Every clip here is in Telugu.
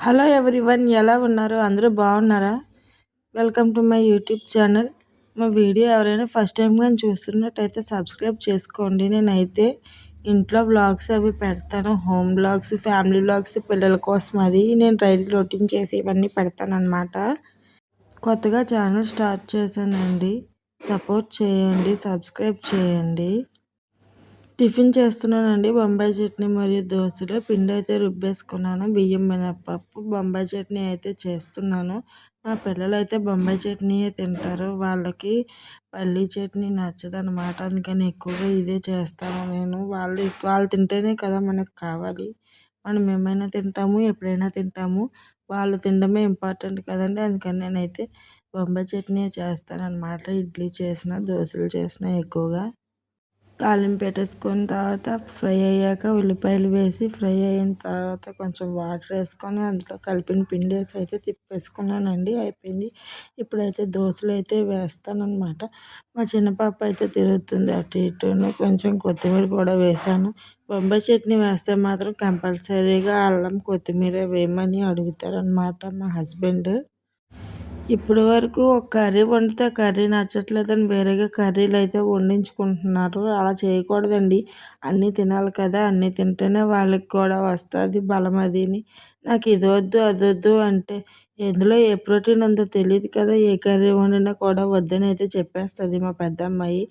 హలో ఎవ్రీవన్, ఎలా ఉన్నారు? అందరూ బాగున్నారా? Welcome to my YouTube channel. మా వీడియో ఎవరైనా ఫస్ట్ టైం కానీ చూస్తున్నట్టయితే సబ్స్క్రైబ్ చేసుకోండి. నేనైతే ఇంట్లో వ్లాగ్స్ అవి పెడతాను. హోమ్ వ్లాగ్స్, ఫ్యామిలీ వ్లాగ్స్, పిల్లల కోసం అది నేను డైలీ రొటీన్ చేసి ఇవన్నీ పెడతాను అనమాట. కొత్తగా ఛానల్ స్టార్ట్ చేశానండి. సపోర్ట్ చేయండి, సబ్స్క్రైబ్ చేయండి. టిఫిన్ చేస్తున్నానండి. బొంబాయి చట్నీ మరియు దోశలు. పిండి అయితే రుబ్బేసుకున్నాను. బియ్యం, మినపప్పు, బొంబాయి చట్నీ అయితే చేస్తున్నాను. మా పిల్లలు అయితే బొంబాయి చట్నీయే తింటారు. వాళ్ళకి పల్లీ చట్నీ నచ్చదనమాట. అందుకని ఎక్కువగా ఇదే చేస్తాను నేను. వాళ్ళు తింటేనే కదా మనకు కావాలి. మనం ఏమైనా తింటాము, ఎప్పుడైనా తింటాము. వాళ్ళు తినడమే ఇంపార్టెంట్ కదండి. అందుకని నేనైతే బొంబాయి చట్నీ చేస్తానన్నమాట. ఇడ్లీ చేసిన, దోశలు చేసిన ఎక్కువగా తాలింపు పెట్టేసుకున్న తర్వాత ఫ్రై అయ్యాక ఉల్లిపాయలు వేసి ఫ్రై అయిన తర్వాత కొంచెం వాటర్ వేసుకొని అందులో కలిపిన పిండి వేసి అయితే తిప్పేసుకున్నానండి. అయిపోయింది. ఇప్పుడైతే దోశలు అయితే వేస్తానన్నమాట. మా చిన్న పాప అయితే తిరుగుతుంది అటు ఇటును. కొంచెం కొత్తిమీర కూడా వేసాను. బొంబాయి చట్నీ వేస్తే మాత్రం కంపల్సరీగా అల్లం, కొత్తిమీర వేయమని అడుగుతారనమాట మా హస్బెండ్. ఇప్పటి వరకు ఒక కర్రీ వండితే కర్రీ నచ్చట్లేదని వేరేగా కర్రీలు అయితే వండించుకుంటున్నారు. అలా చేయకూడదండి. అన్నీ తినాలి కదా. అన్నీ తింటేనే వాళ్ళకి కూడా వస్తుంది బలం అదిని. నాకు ఇది వద్దు అది వద్దు అంటే ఎందులో ఏ ప్రోటీన్ ఉందో తెలియదు కదా. ఏ కర్రీ వండినా కూడా వద్దని అయితే చెప్పేస్తుంది మా పెద్ద అమ్మాయి.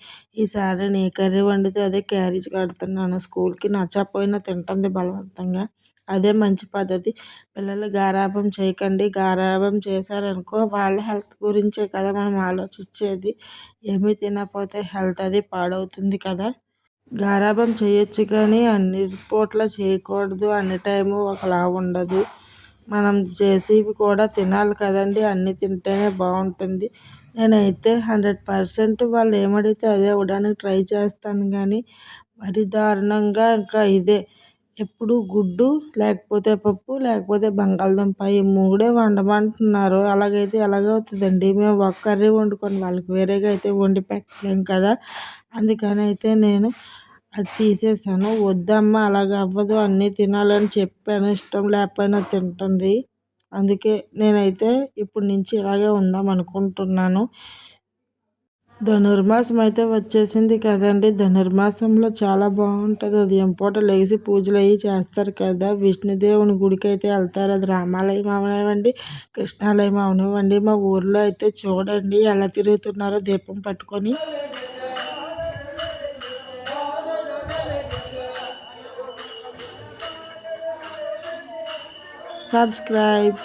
ఈసారి నేను ఏ కర్రీ వండితే అదే క్యారేజ్ కడుతున్నాను. స్కూల్కి నచ్చకపోయినా తింటుంది బలవంతంగా. అదే మంచి పద్ధతి. పిల్లలు గారాబం చేయకండి. గారాబం చేశారనుకో వాళ్ళ హెల్త్ గురించే కదా మనం ఆలోచించేది. ఏమీ తినకపోతే హెల్త్ అది పాడవుతుంది కదా. గారాబం చేయొచ్చు కానీ అన్ని పూట్ల చేయకూడదు. అన్ని టైము ఒకలా ఉండదు. మనం చేసేవి కూడా తినాలి కదండి. అన్నీ తింటేనే బాగుంటుంది. నేనైతే 100% వాళ్ళు ఏమడిగితే అదే ఇవ్వడానికి ట్రై చేస్తాను కానీ మరి దారుణంగా ఇంకా ఇదే ఎప్పుడు గుడ్డు, లేకపోతే పప్పు, లేకపోతే బంగాళదుంప ఈ మూడే వండమంటున్నారు. అలాగైతే ఎలాగవుతుందండి. మేము ఒక కర్రీ వండుకొని వాళ్ళకి వేరేగా అయితే వండి పెట్టలేం కదా. అందుకని అయితే నేను అది తీసేసాను. వద్దమ్మా అలాగ అవ్వదు, అన్నీ తినాలని చెప్పాను. ఇష్టం లేకపోయినా తింటుంది. అందుకే నేనైతే ఇప్పటి నుంచి ఇలాగే ఉందాం అనుకుంటున్నాను. ధనుర్మాసం అయితే వచ్చేసింది కదండి. ధనుర్మాసంలో చాలా బాగుంటుంది. ఉదయం పూట లేచి పూజలు అవి చేస్తారు కదా. విష్ణుదేవుని గుడికి అయితే వెళ్తారు. అది రామాలయం అవనివ్వండి, కృష్ణాలయం అవనివ్వండి. మా ఊర్లో అయితే చూడండి ఎలా తిరుగుతున్నారో దీపం పట్టుకొని. సబ్స్క్రైబ్.